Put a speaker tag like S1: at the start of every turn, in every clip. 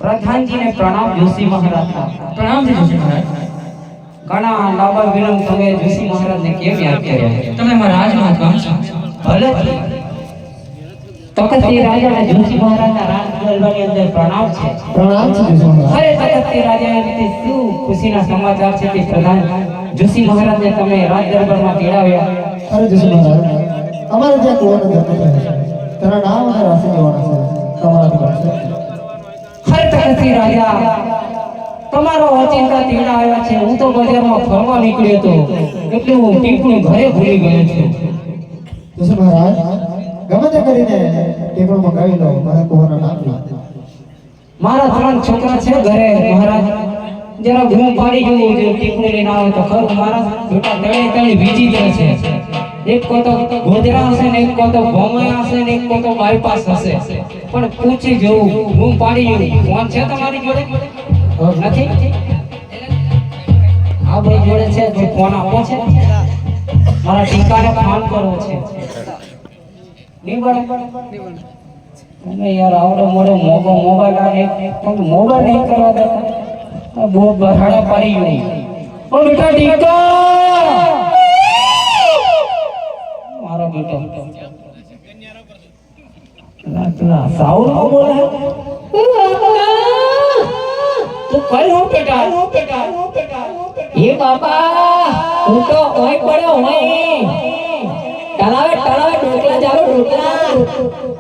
S1: प्रधान जी ने प्रणाम जोशी महाराज का।
S2: प्रणाम जी जोशी महाराज।
S1: घणा लांबा विलंब તમે જોશી મહારાજને કેમ યાદ કર્યા?
S2: તમે મારા રાજમાં કામ છો
S1: ભલે તખતસિંહ રાજાને જોશી મહારાજના રાજદરબારની અંદર પ્રણામ છે.
S3: પ્રણામ છે જોશી મહારાજ.
S1: અરે તખતસિંહ રાજાએ રીતે શું ખુશીના સમાચાર છે તે પ્રધાન જોશી મહારાજને તમે રાજદરબારમાં તેડાવ્યા.
S3: અરે જોશી મહારાજ, અમારે ત્યાં કુવાનો જન્મ થયો છે. તેના નામ અને રાશિ જોવાના છે. તમારાથી બનશે.
S1: હર તખતસિંહ રાજા, તમારો ઓચિંતા તેડા આવ્યા છે. હું તો બજારમાં ફરવા નીકળ્યો હતો એટલે હું ટીપણું ઘરે ભૂલી ગયો છું.
S3: જોશી મહારાજ, ગમે તે કરીને ટેબલ મંગાવી લો, મારા કુવાના નામ લો.
S1: મારા 3 છોકરા છે ઘરે મહારાજ. જરા ઘૂમ પાડી જોઉં જો ટીપણું લઈને આવે તો ખરું. મારા બેટા તળે બીજી દે છે. એક કો તો ગોધરા હશે ને એક કો તો ભોમયા હશે ને એક કો તો બાયપાસ હશે. પણ પૂછી જોઉં, ઘૂમ પાડી જોઉં. ફોન છે તમારી જોડે? નથી. આ ભાઈ જોડે છે તો ફોન આપો છે. મારા ટીકાને ફોન કરવો છે. તમે યાર આવડો મોડો મોબાઈલ આવે તમે મોબાઈલ નહીં કરવા દેતા. બહુ બહાડા પાડી ગઈ. ઓ બેટા ટીકા, મારો બેટો ના સાઉર બોલે. તું કઈ હો બેટા? એ બાપા હું તો ઓય પડ્યો હોય. તળાવે ઢોકલા જારો ઢોકલા.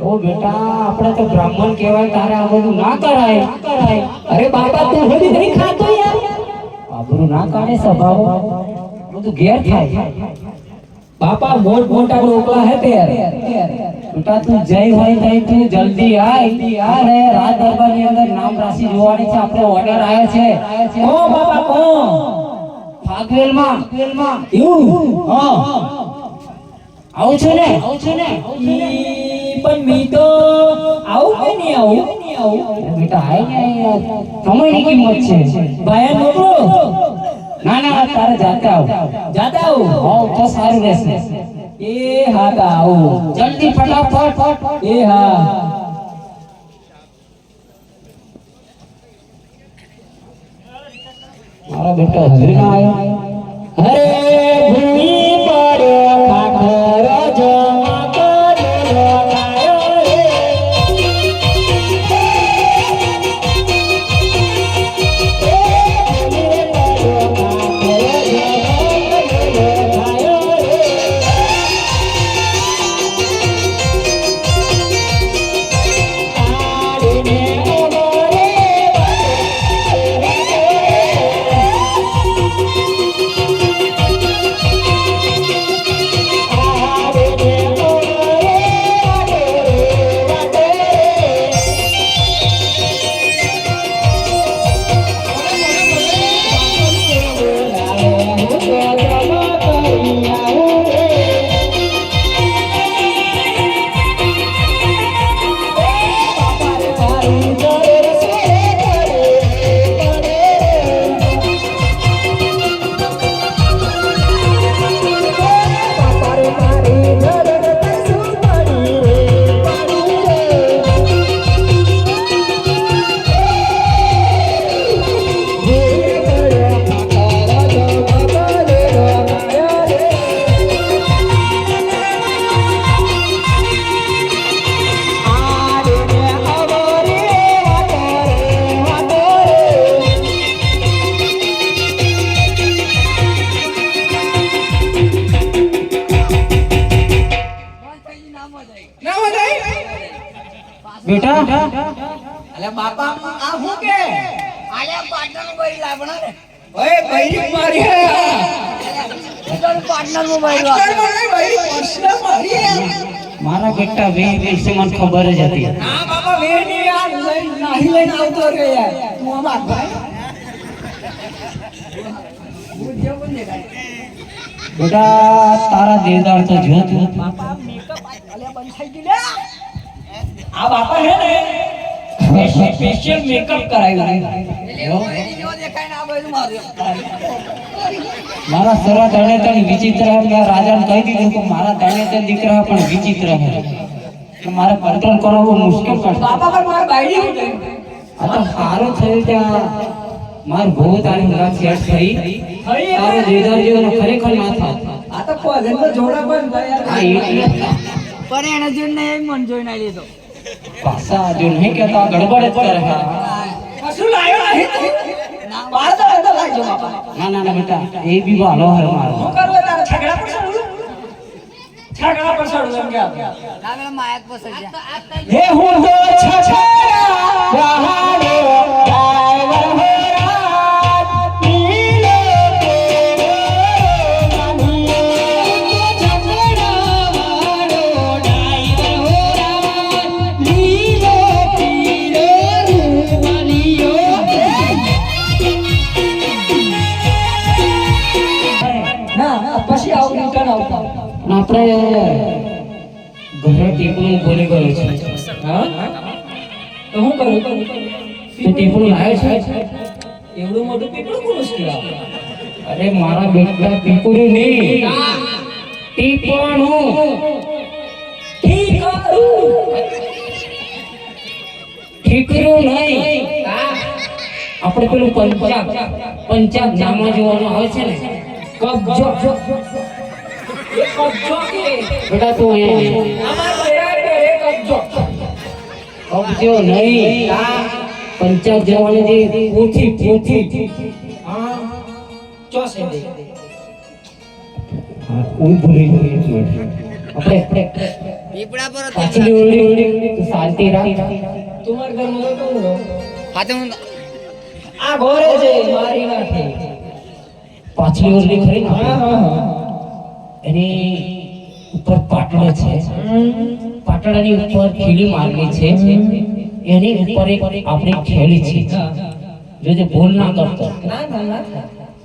S1: ઓ બેટા આપણે તો બ્રાહ્મણ કહેવાય, તારે આ બધું ના કરાય. અરે બાપા તું હોડી નહીં ખાતો યાર. આબરૂ ના કાઢે સ્વભાવ બધું ઘેર થાય. બાપા મોટા ઢોકલા હે તે બેટા તું જય હોય તઈ તું જલ્દી આય. અને રાજ દરબારની અંદર નામ રાશિ જોવાની છે. આપણો ઓર્ડર આવ્યો છે. ઓ બાપા કો ફાગવેલમાં એવું હા આવું છે ને? પણ મી તો આવું કે નહીં આવું? બેટા આય ને, સમયની કિંમત છે. ભાઈ મોકલો. ના તારે જાતે આવ. હા તો સારું રહેશે. એ હા તા આવું જલ્દી ફટાફટ. એ હા મારા બેટા હજરી ના આવ્યો. અરે ભૂમિ પડ્યો ખાખર જમા કરેલો ખાયો રે. બેટા
S4: અલે બાપા આ હું કે આયા પાર્ટનર મોબાઈલ લાવણા રે ઓય બૈરી મારી હે પાર્ટનર મોબાઈલ બૈરી પર્સનલ મારી હે
S1: મારા બેટા વે વિશે મને ખબર જ હતી.
S4: ના બાપા વે ની યાર લઈને આવતો રે યાર તું અમાર ભાઈ
S1: બેટા તારા દેદાર તો જો તું
S4: બાપા મેકઅપ અલે બંધ થઈ ગઈ લે
S1: આ બાપા હે ને સ્પેશિયલ મેકઅપ કરાવ્યું
S4: એટલે બૈરી જેવો દેખાય ને આ બૈરું મારું
S2: મારા સરા તને તને વિચિત્ર મેં રાજાને કહી દીધું કે મારા તને તને દીકરા પણ વિચિત્ર છે મારે કંટ્રોલ કરવો બહુ મુશ્કેલ છે
S1: બાપા પર માર બાયડી હું ગઈ
S2: આ તો સારું થયું ત્યાં માર બહુ તારી મુલાકાત સેટ થઈ તારો દેદાર જેવો ખરેખર ના થાત
S1: આ તો કોલેજ નો જોડા પણ ગયા
S2: આ એટલે
S4: પણ એને જોઈને એમ મન જોઈને આવી લીધો
S2: પાછા જો નહીં કહેતા ગડબડ જ કરે
S1: કશું લાયો નહીં બાર તો અંદર લાગજો બાપા
S2: ના ના ના બેટા એ બી વાલો હે મારો
S1: શું કરવું તારે છગડા પર સડવું છગડા પર સડવું એમ કે
S4: આગળ માયક પસંદ છે
S1: હે હું હો છગડા રહાડો ડ્રાઈવર હો રાત નીલો તેરો માનિયો છગડા વાળો ડ્રાઈવર હો રાત નીલો તેરો માનિયો ના પછી આવું રિટર્ન આવતા
S2: આપણે ઘરે ટીપણું ભૂલી ગયો છે
S1: હા તો હું કરું
S2: તો ટીપણું લાવે છે
S1: એવડું મોટું પીપળું પુરુષ કહેવાય
S2: અરે મારા બેટા ટીપણું નહીં ટીપણું ઠીકરું નહીં આપણે પેલું પંચાબ નામા જોવાનું આવે છે ને
S1: કબજો એ કબજો કે
S2: બેટા તું
S1: અમાર બેરા કે કબજો
S2: કબજો નહીં પંચાબ જવાની જે પોથી
S1: હા ચોસે દે
S2: કોઈ ભૂલી ગઈ આપણે
S4: પીપળા પર
S2: પાછલી ઓળી તું શાંતિ રાખ
S1: તમાર ઘરમાં તો કોણ
S4: હા તો હું
S1: આ ઘોરે છે મારી નાખે
S2: પાછલી ઓળી ખરી ને
S1: હા
S2: આપણે?
S1: હા હા
S2: એની ઉપર પાટલો છે પાટલાની ઉપર ખીલી મારેલી છે એની ઉપર એક આપણી ખેલી છે જોજે ભૂલ ના કરતો
S1: ના ના ના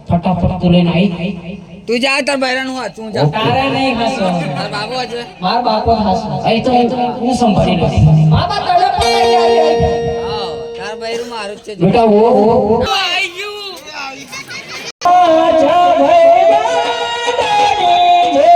S2: ફટાફટ તું લઈને આવી
S4: તું જા તાર બૈરાનું હાથ તું જા
S1: તારે નહીં હસો
S4: તાર બાબુ છે
S1: માર બાપો હસો
S2: અહીં તો હું સંભાળી લઈશ
S1: બાપા તને પકડી જાય
S4: હા તાર બૈરું મારું જ છે
S2: બેટા ઓ
S4: આવી ગયું
S1: આજા ભૈરા દાડી જે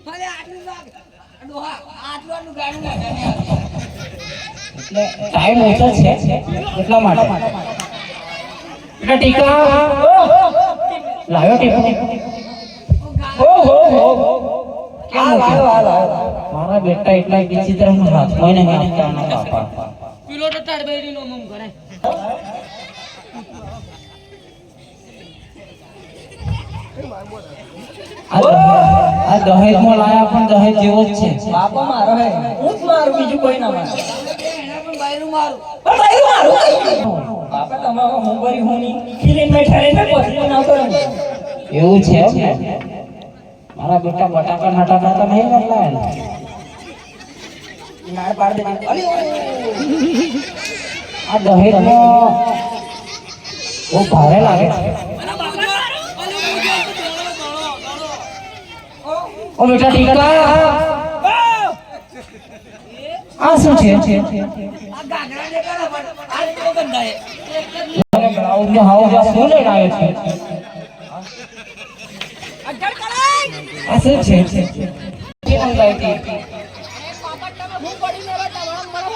S4: અરે આટલું લાગ ડોહા આટલું ગાડું
S2: ટાઈમ ઓછો છે એટલા માટે બેટા ટીકા લાવ્યો ટીકો
S1: આ લાયો આ લાયો
S2: મારા બેટા એટલા વિચિત્ર હાથમાં નહીં આપતા બાપા
S4: પીલો તો તાર બૈરીનો મમ કરે
S2: આ દહેજમાં લાયા પણ દહેજ જેવો જ છે
S1: બાપો મારો હે હું જ મારું બીજું કોઈ ના મારે
S4: એના પણ બૈરું મારું
S1: પણ ભાઈ મારું બાપા તમારો હું ભરી હું ની ખીલીને બેઠા રહીને પથરી ના કરો
S2: એવું છે એમ ને મારા બેટા બટાકા નાટા તો નહીં કરલા ને
S1: નાળ પાડ દે અલી
S2: આ દહેજમાં બહુ ભારે લાગે છે ઓ બેટા ટીકા આ શું છે
S4: આ ગાગરા ને કરે પણ આ તો ગંધાય
S2: બ્લાઉઝ નો હાવ શું લઈને આવ્યો છે
S4: અડર કરાય
S2: આ શું છે કે મંગાવી હતી
S4: હું પડી ને મને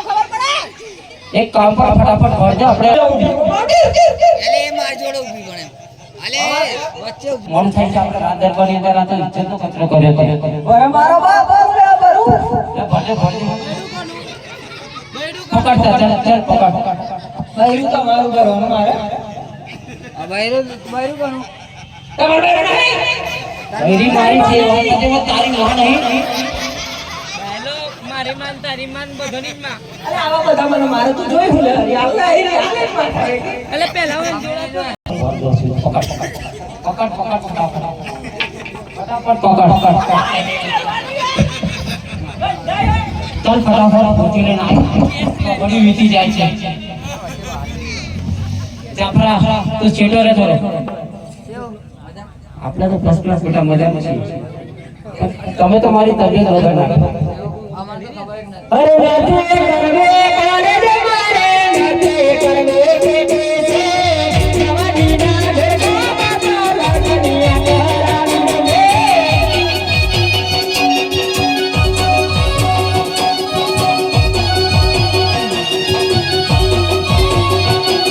S4: ખબર પડે
S2: એક કામ કર ફટાફટ ભરજો આપણે
S4: એટલે એ માર જોડે ઊભી ગણે અલે વચ્ચે
S2: મન થઈ છે આપણે રાત દરબારની અંદર આ તો ઇજ્જતનો કચરો કર્યો
S1: ઓય મારો બાપ લે બરું
S2: ભરજો પકડ ચાલ ચાલ પકડ
S1: ભાઈ તો મારું કરવાનું મારે
S4: બૈરું કોનું
S2: તમાર બેરો નહીં બૈરી મારી છે વાત તે તારી માં નહીં
S4: મારી માન તારી માન બધોની માં
S1: અરે આવા બધા મને મારે તો જોઈ હું લે આટલા એ
S4: એટલે પહેલા હું જોડા
S2: ચાલ ફટાફટ પહોંચીને ના બડી વીતી જાય છે જાફરા તું છેટો રે થોડો આપણે તો ફર્સ્ટ ક્લાસ બેટા મજામાં છીએ તમે તો મારી તબિયત વગર નાખો
S1: અરે રાતે કરવે કાલે રે મારે રાતે કરવે કેતે છે જવાની ના ધરકા બાબા લાગણીયા કરાવી રે રાતે કરવે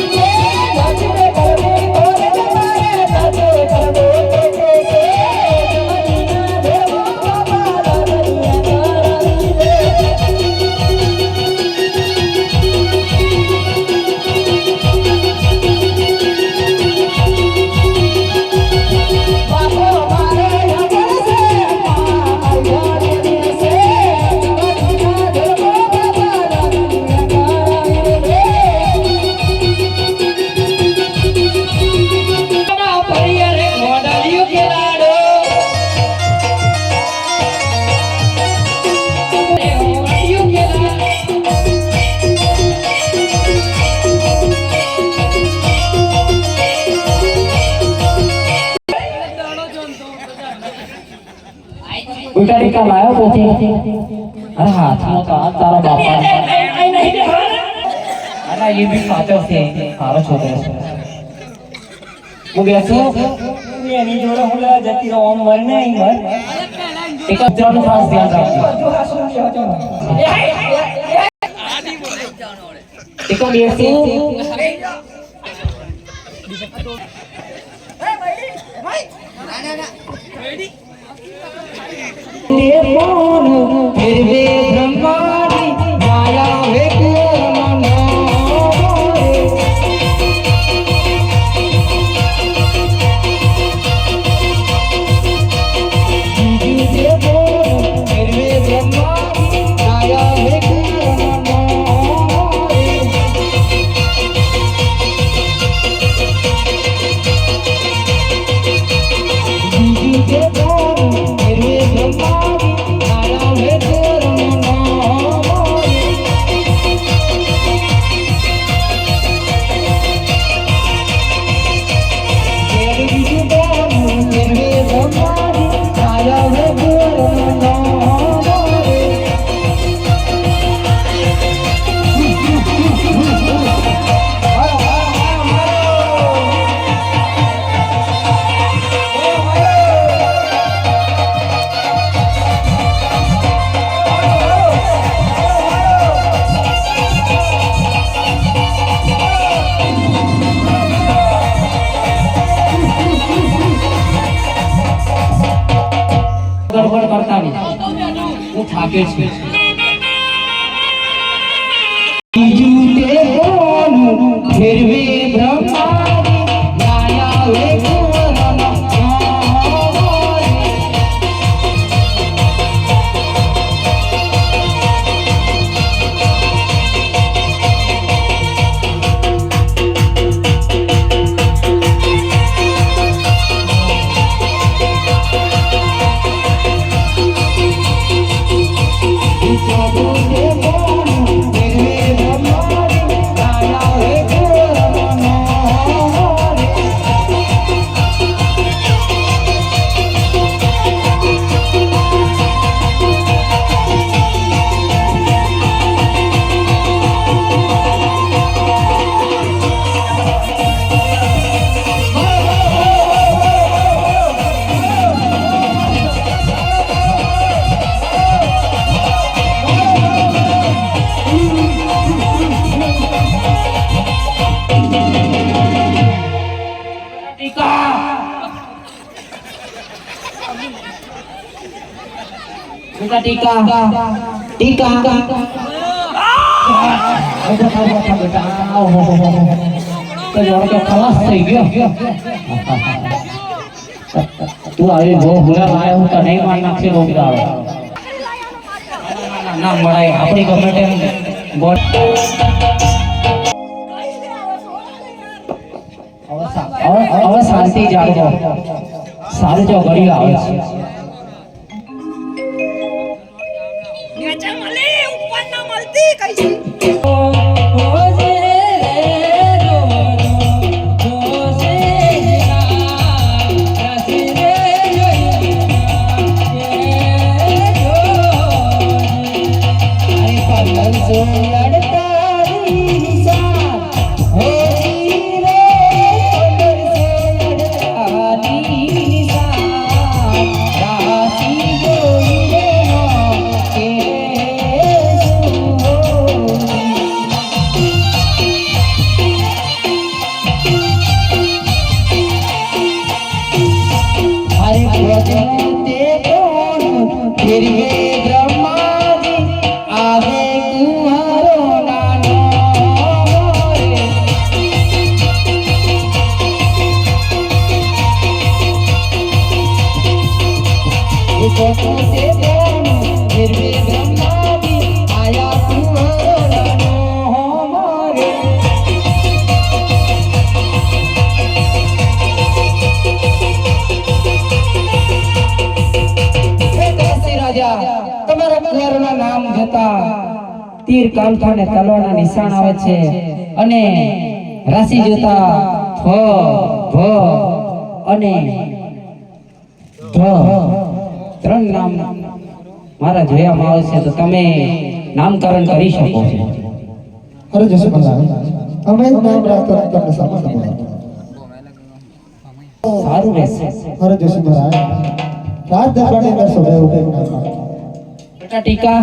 S1: કોરે મારે રાતે કરવે કેતે છે જવાની ના ધરકા બાબા લાગણીયા કરાવી રે બાપો મારે યાદ છે યાદ છે જવાના ધરકો બાબા લાગણીયા કરાવી રે ના પરિયા રે મોડાલિયું ખેલાડો રે મોડાલિયું ખેલાડો
S2: ઉલ્ટા ટીકા લાયો પોતે અરે હાથમાં તો આ તારા બાપા અરે એ બી સાચો છે સારો છોકરો છે હું બેસું
S1: એની જોડે હું લે જતી રહો આમ મર ને અહીં મર
S2: એક જ જવાનું ખાસ ધ્યાન રાખજો
S1: જો હાસુ લેવા
S2: એક જ બેસું फिर वे ब्रह्मारी माया वे ગડબડ કરતા નહીં હું થાકે છું બીજું તે બોલું ફેરવે બ્રહ્મારી માયા વે टीका टीका टीका बेटा તો જાણે કે ખલાસ થઈ ગયો. તું આવી બહુ બુરા લાયો હું તો નહીં માર નાખશે રોગદાળો. ના મળાય આપણી ગમે તેમ બોલ. હવે શાંતિ જાળવો. સારું જો ઘડી આવે છે.
S4: નીચે મળી ઉપર ના મળતી કઈ છે
S2: તીર કાંઠા ને તલવારના નિશાન આવે છે અને રાશિ જોતા ફ ભ અને ધ ત્રણ નામ મારા જોયામાં આવે છે તો તમે નામકરણ કરી શકો છો.
S3: અરે જશે મહારાજ અમે જ નામ રાખતા તમને સામાન્ય
S2: સારું રહેશે.
S3: અરે જશે મહારાજ રાત દરબારની અંદર સભા એવું કંઈક નામ રાખો.
S2: બેટા ટીકા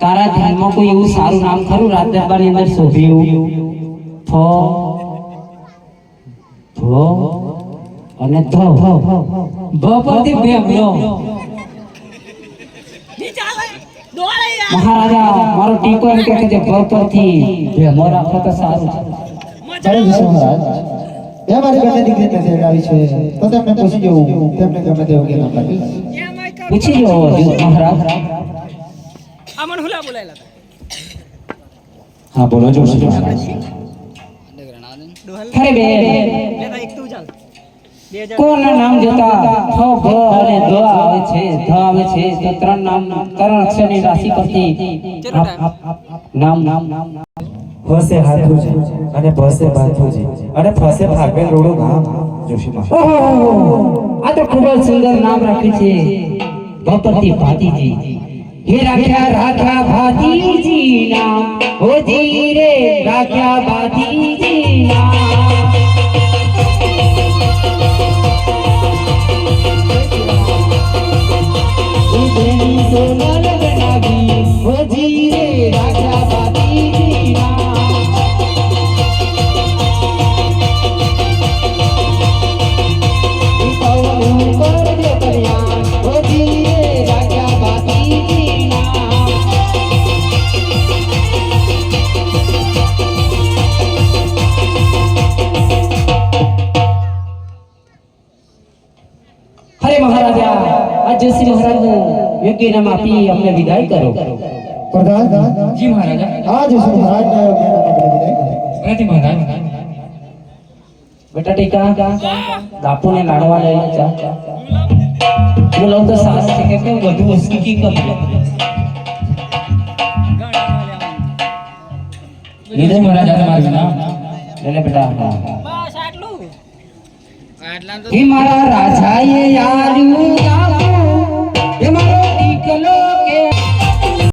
S2: તારા ધ્યાનમાં કોઈ એવું સારું નામ ખરું રાત દરબારની અંદર શોભે એવું? ફ ભ અને ધ ભ પરથી બે મ્યો. મહારાજા મારો ટીકો એમ કહે છે ભ પરથી બે મો રાખો તો સારું છે.
S3: અરે જશે મહારાજ એ મારી બેટા દીકરીને તેડાવી છે તો તેમને પૂછી જવું તેમને ગમે તેવું કે નામ લાગે
S2: પૂછી લો મહારાજ.
S4: આમણ હુલા બોલાયેલા
S3: હા બોલો જોશી મહારાજ.
S2: ખરે બે
S4: લેતા એક તું ચાલ 2000
S2: કોના નામ જોતા ફ ભ અને ધ આવે છે તો ત્રણ અક્ષરની રાશિ પરથી નામ
S5: હસે હાથુજી અને ભસે બાથુજી અને ફસે ભાગવેલ રોડું ગામ જોશી મહારાજ.
S2: ઓહો આ તો ખૂબ જ સુંદર નામ રાખ્યું છે. ભપતિ ભાતીજી હે રાખ્યા ભાતીજી નામ હોજી રે રાખ્યા ભાતીજી નામ. ઉધેની સોનલ બનાવી હોજી રે રાખ્યા ભાતીજી નામ. હરે મહારાજા આ જોશી મહારાજનું યોગ્ય નામ આપી અમને વિદાય કરો.
S3: પ્રધાન
S2: જી મહારાજા.
S3: આ જશે મહારાજને યોગ્ય નામ આપણે વિદાય કરીએ.
S2: પ્રતિ મહારાજ. બેટા ટીકા બાપુને લાડવા લઈ જા. હું લઉં તો સાસ છે કે કેવું બધું ઉસકી કી કમ લીધે મહારાજા તમારું નામ એટલે બેટા
S4: બસ આટલું આટલા તો
S2: હે મારા રાજાએ યાર્યું